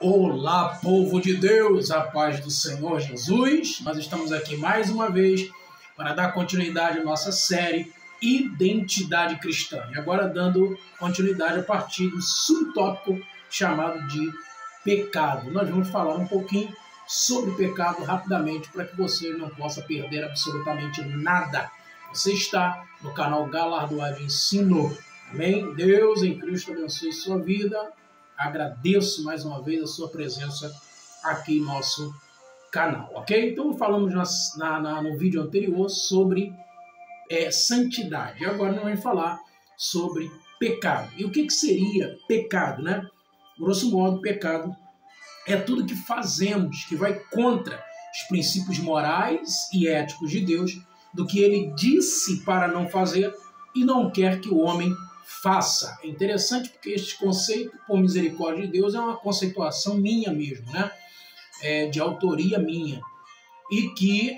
Olá, povo de Deus, a paz do Senhor Jesus. Nós estamos aqui mais uma vez para dar continuidade à nossa série Identidade Cristã. E agora dando continuidade a partir do subtópico chamado de pecado. Nós vamos falar um pouquinho sobre pecado rapidamente para que você não possa perder absolutamente nada. Você está no canal Galardoar de Ensino. Amém? Deus em Cristo abençoe sua vida. Agradeço mais uma vez a sua presença aqui em nosso canal, ok? Então falamos no vídeo anterior sobre santidade. Agora nós vamos falar sobre pecado. E o que seria pecado, né? Grosso modo, pecado é tudo que fazemos que vai contra os princípios morais e éticos de Deus, do que ele disse para não fazer e não quer que o homem faça. É interessante porque este conceito, por misericórdia de Deus, é uma conceituação minha mesmo, né? De autoria minha. E que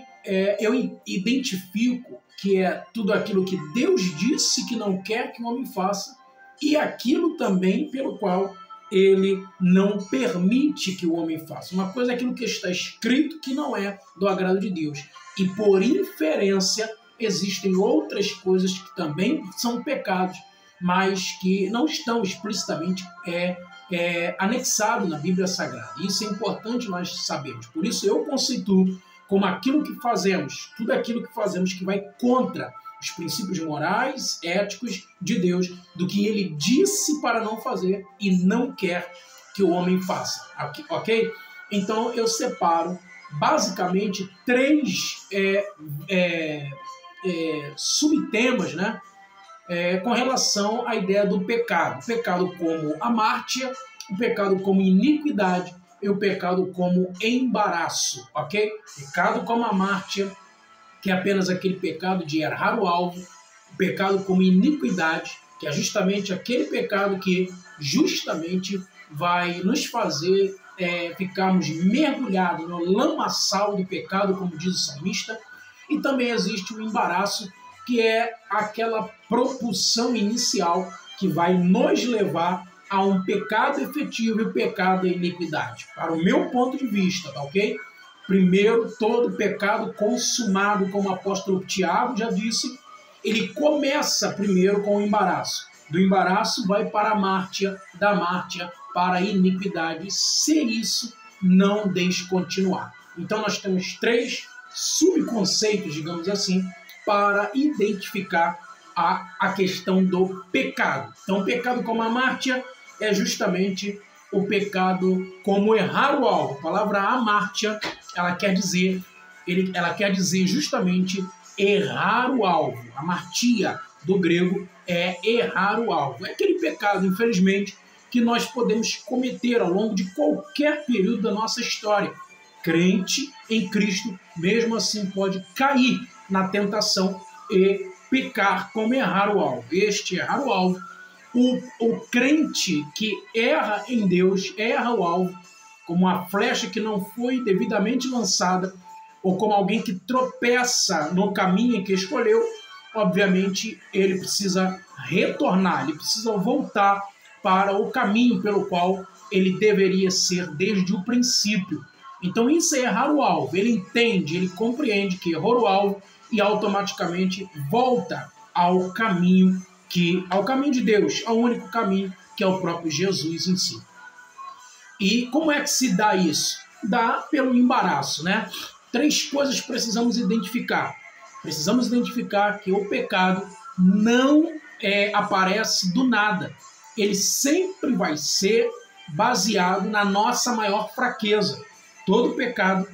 eu identifico que é tudo aquilo que Deus disse que não quer que o homem faça e aquilo também pelo qual ele não permite que o homem faça. Uma coisa é aquilo que está escrito que não é do agrado de Deus. E por inferência existem outras coisas que também são pecados, mas que não estão explicitamente anexados na Bíblia Sagrada. Isso é importante nós sabermos. Por isso eu conceituo como aquilo que fazemos, tudo aquilo que fazemos que vai contra os princípios morais, éticos de Deus, do que ele disse para não fazer e não quer que o homem faça. Ok? Então eu separo basicamente três subtemas, né? Com relação à ideia do pecado. O pecado como amártia, o pecado como iniquidade e o pecado como embaraço, ok? Pecado como amártia, que é apenas aquele pecado de errar o alvo. O pecado como iniquidade, que é justamente aquele pecado que justamente vai nos fazer ficarmos mergulhados no lamaçal do pecado, como diz o salmista. E também existe o embaraço, que é aquela propulsão inicial que vai nos levar a um pecado efetivo e o pecado da iniquidade. Para o meu ponto de vista, tá ok? Primeiro, todo pecado consumado, como o apóstolo Tiago já disse, ele começa primeiro com o embaraço. Do embaraço vai para a amártia, da amártia para a iniquidade, se isso não descontinuar. Então nós temos três subconceitos, digamos assim, para identificar a questão do pecado. Então, o pecado como amártia é justamente o pecado como errar o alvo. A palavra amártia, ela quer dizer justamente errar o alvo. Amartia, do grego, é errar o alvo. É aquele pecado, infelizmente, que nós podemos cometer ao longo de qualquer período da nossa história. Crente em Cristo, mesmo assim, pode cair na tentação e pecar como errar o alvo. Este errar o alvo, o crente que erra em Deus, erra o alvo, como uma flecha que não foi devidamente lançada, ou como alguém que tropeça no caminho em que escolheu, obviamente ele precisa retornar, ele precisa voltar para o caminho pelo qual ele deveria ser desde o princípio. Então isso é errar o alvo. Ele entende, ele compreende que errou o alvo e automaticamente volta ao caminho de Deus, ao único caminho que é o próprio Jesus em si. E como é que se dá isso? Dá pelo embaraço, né? Três coisas precisamos identificar. Precisamos identificar que o pecado não aparece do nada. Ele sempre vai ser baseado na nossa maior fraqueza. Todo pecado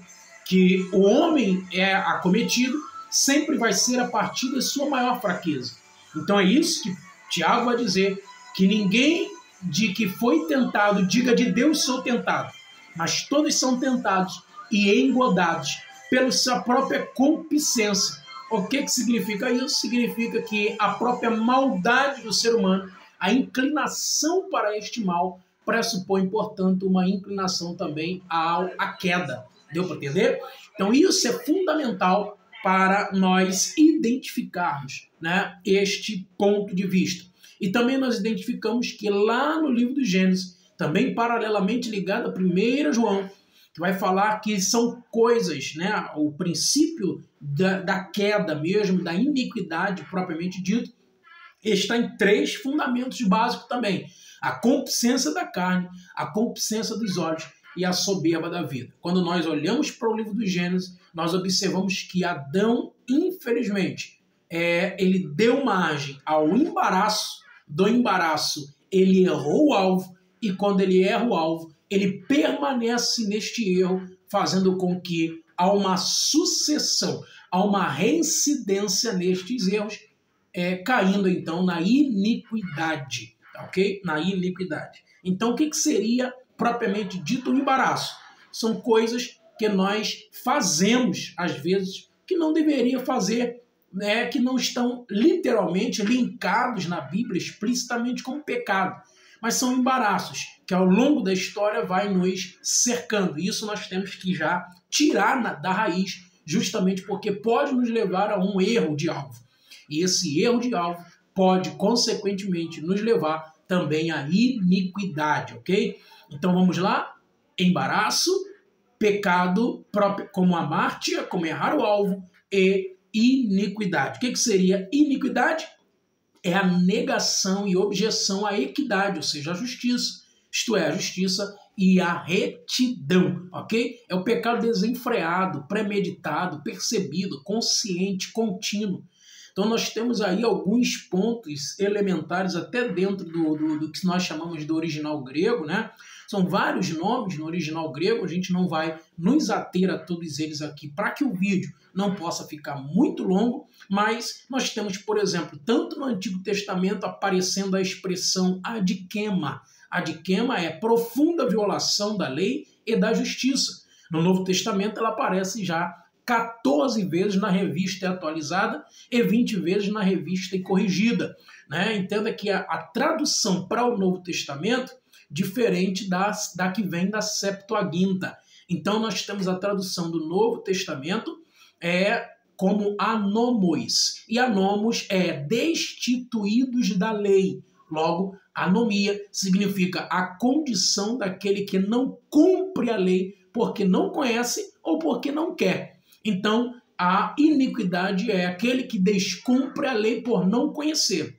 que o homem é acometido sempre vai ser a partir da sua maior fraqueza. Então é isso que Tiago vai dizer, que ninguém de que foi tentado diga de Deus sou tentado, mas todos são tentados e engodados pela sua própria concupiscência. O que significa isso? Significa que a própria maldade do ser humano, a inclinação para este mal, pressupõe, portanto, uma inclinação também à queda. Deu para entender? Então isso é fundamental para nós identificarmos, né, este ponto de vista. E também nós identificamos que lá no livro do Gênesis também paralelamente ligada a 1 João, que vai falar que são coisas, né, o princípio da queda mesmo, da iniquidade propriamente dito, está em 3 fundamentos básicos também: a concupiscência da carne, a concupiscência dos olhos e a soberba da vida. Quando nós olhamos para o livro do Gênesis, nós observamos que Adão, infelizmente, ele deu margem ao embaraço. Do embaraço, ele errou o alvo, e quando ele erra o alvo, ele permanece neste erro, fazendo com que há uma sucessão, há uma reincidência nestes erros, caindo então na iniquidade, ok? Na iniquidade. Então, o que seria propriamente dito o embaraço? São coisas que nós fazemos, às vezes, que não deveria fazer, né, que não estão literalmente linkados na Bíblia explicitamente como pecado, mas são embaraços que ao longo da história vai nos cercando. Isso nós temos que já tirar da raiz, justamente porque pode nos levar a um erro de alvo. E esse erro de alvo pode, consequentemente, nos levar também à iniquidade, ok? Então vamos lá: embaraço, pecado, como amartia, como errar o alvo, e iniquidade. O que seria iniquidade? É a negação e objeção à equidade, ou seja, à justiça. Isto é, a justiça e a retidão, ok? É o pecado desenfreado, premeditado, percebido, consciente, contínuo. Então nós temos aí alguns pontos elementares até dentro do que nós chamamos do original grego, né? São vários nomes no original grego, a gente não vai nos ater a todos eles aqui para que o vídeo não possa ficar muito longo, mas nós temos, por exemplo, tanto no Antigo Testamento aparecendo a expressão adikema. Adikema é profunda violação da lei e da justiça. No Novo Testamento ela aparece já 14 vezes na revista atualizada e 20 vezes na revista e corrigida, né? Entenda que a tradução para o Novo Testamento diferente da que vem da Septuaginta. Então nós temos a tradução do Novo Testamento como anomos. E anomos é destituídos da lei. Logo, anomia significa a condição daquele que não cumpre a lei porque não conhece ou porque não quer. Então, a iniquidade é aquele que descumpre a lei por não conhecer.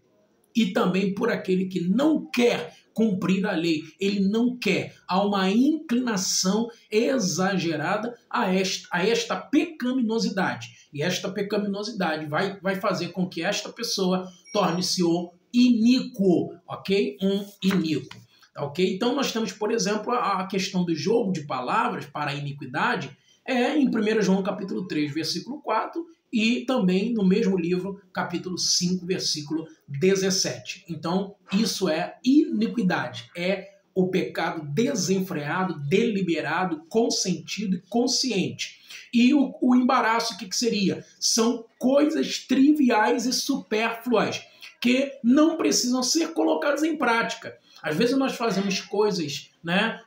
E também por aquele que não quer cumprir a lei. Ele não quer. Há uma inclinação exagerada a esta pecaminosidade. E esta pecaminosidade vai fazer com que esta pessoa torne-se o iníquo, ok? Um iníquo, ok? Então nós temos, por exemplo, a questão do jogo de palavras para a iniquidade, em 1 João capítulo 3, versículo 4, e também no mesmo livro, capítulo 5, versículo 17. Então, isso é iniquidade, é o pecado desenfreado, deliberado, consentido e consciente. E o embaraço, o que seria? São coisas triviais e supérfluas, que não precisam ser colocadas em prática. Às vezes nós fazemos coisas, né,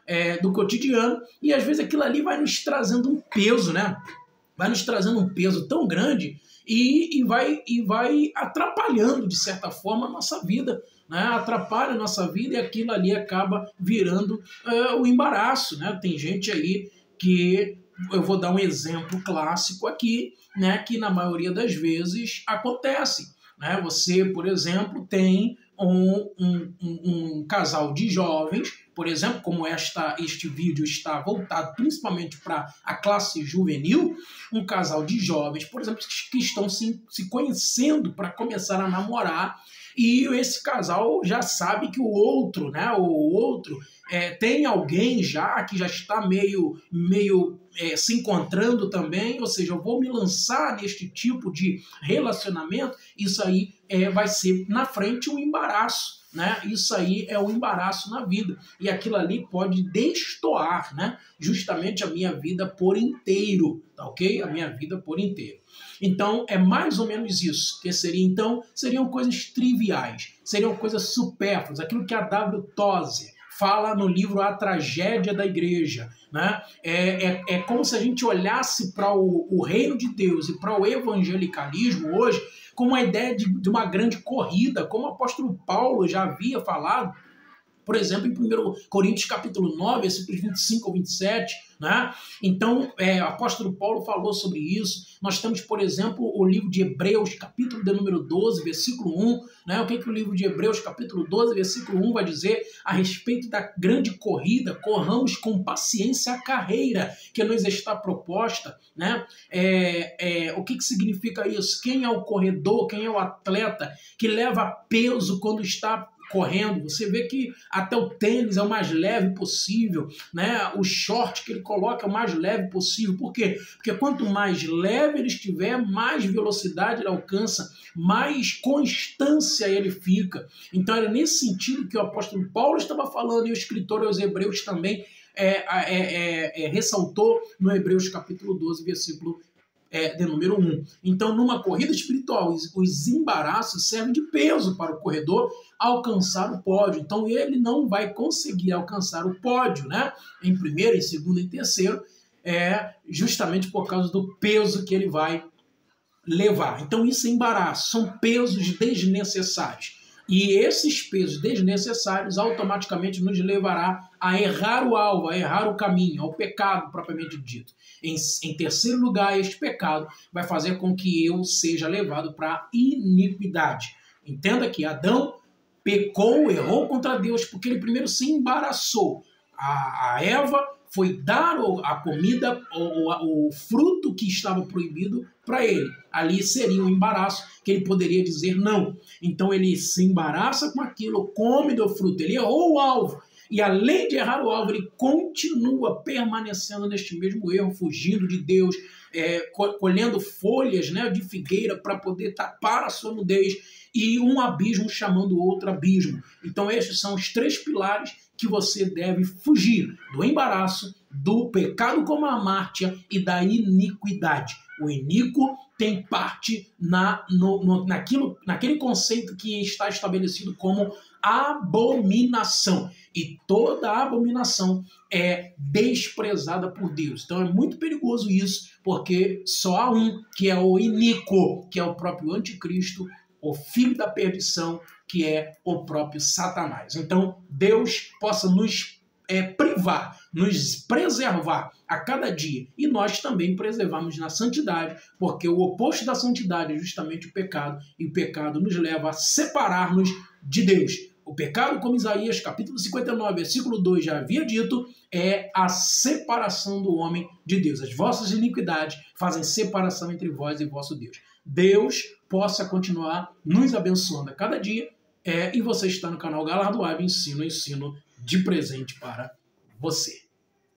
do cotidiano, e às vezes aquilo ali vai nos trazendo um peso, né? Vai nos trazendo um peso tão grande e vai atrapalhando, de certa forma, a nossa vida, né? Atrapalha a nossa vida e aquilo ali acaba virando o embaraço, né? Tem gente aí que, eu vou dar um exemplo clássico aqui, né, que na maioria das vezes acontece, né? Você, por exemplo, tem um casal de jovens, por exemplo, como este vídeo está voltado principalmente para a classe juvenil, um casal de jovens, por exemplo, que estão se conhecendo para começar a namorar, e esse casal já sabe que o outro, né, tem alguém já que já está meio se encontrando também, ou seja, eu vou me lançar neste tipo de relacionamento, isso aí vai ser na frente um embaraço, né? Isso aí é um embaraço na vida, e aquilo ali pode destoar, né, justamente a minha vida por inteiro, tá ok? A minha vida por inteiro. Então, é mais ou menos isso, que seriam coisas triviais, seriam coisas supérfluas, aquilo que a W. Tozer fala no livro A Tragédia da Igreja, né? É como se a gente olhasse para o reino de Deus e para o evangelicalismo hoje como uma ideia de uma grande corrida, como o apóstolo Paulo já havia falado, por exemplo, em 1 Coríntios capítulo 9, versículos 25 ao 27, né? Então, o apóstolo Paulo falou sobre isso. Nós temos, por exemplo, o livro de Hebreus, capítulo de número 12, versículo 1, né? O que o livro de Hebreus, capítulo 12, versículo 1 vai dizer a respeito da grande corrida? Corramos com paciência a carreira que nos está proposta, né? O que significa isso? Quem é o corredor, quem é o atleta que leva peso quando está correndo? Você vê que até o tênis é o mais leve possível, né? O short que ele coloca é o mais leve possível. Por quê? Porque quanto mais leve ele estiver, mais velocidade ele alcança, mais constância ele fica. Então era nesse sentido que o apóstolo Paulo estava falando, e o escritor aos Hebreus também ressaltou no Hebreus capítulo 12, versículo de número 1. Então, numa corrida espiritual, os embaraços servem de peso para o corredor alcançar o pódio. Então, ele não vai conseguir alcançar o pódio, né? Em primeiro, em segundo e terceiro, justamente por causa do peso que ele vai levar. Então, isso é embaraço, são pesos desnecessários. E esses pesos desnecessários automaticamente nos levará a errar o alvo, a errar o caminho, ao pecado propriamente dito. Em terceiro lugar, este pecado vai fazer com que eu seja levado para a iniquidade. Entenda que Adão pecou, errou contra Deus, porque ele primeiro se embaraçou. A Eva foi dar a comida, o fruto que estava proibido para ele. Ali seria um embaraço que ele poderia dizer não. Então ele se embaraça com aquilo, come do fruto. Ele errou o alvo. E além de errar o alvo, ele continua permanecendo neste mesmo erro, fugindo de Deus, colhendo folhas, né, de figueira para poder tapar a sua nudez, e um abismo chamando outro abismo. Então esses são os três pilares que você deve fugir: do embaraço, do pecado como a amartia e da iniquidade. O iníquo tem parte naquele conceito que está estabelecido como abominação. E toda abominação é desprezada por Deus. Então é muito perigoso isso, porque só há um que é o iníquo, que é o próprio anticristo, o filho da perdição, que é o próprio Satanás. Então Deus possa nos privar, nos preservar a cada dia, e nós também preservamos na santidade, porque o oposto da santidade é justamente o pecado, e o pecado nos leva a separar-nos de Deus. O pecado, como Isaías capítulo 59, versículo 2 já havia dito, é a separação do homem de Deus. As vossas iniquidades fazem separação entre vós e vosso Deus. Deus possa continuar nos abençoando a cada dia, e você está no canal Galardoado Ensino de presente para você.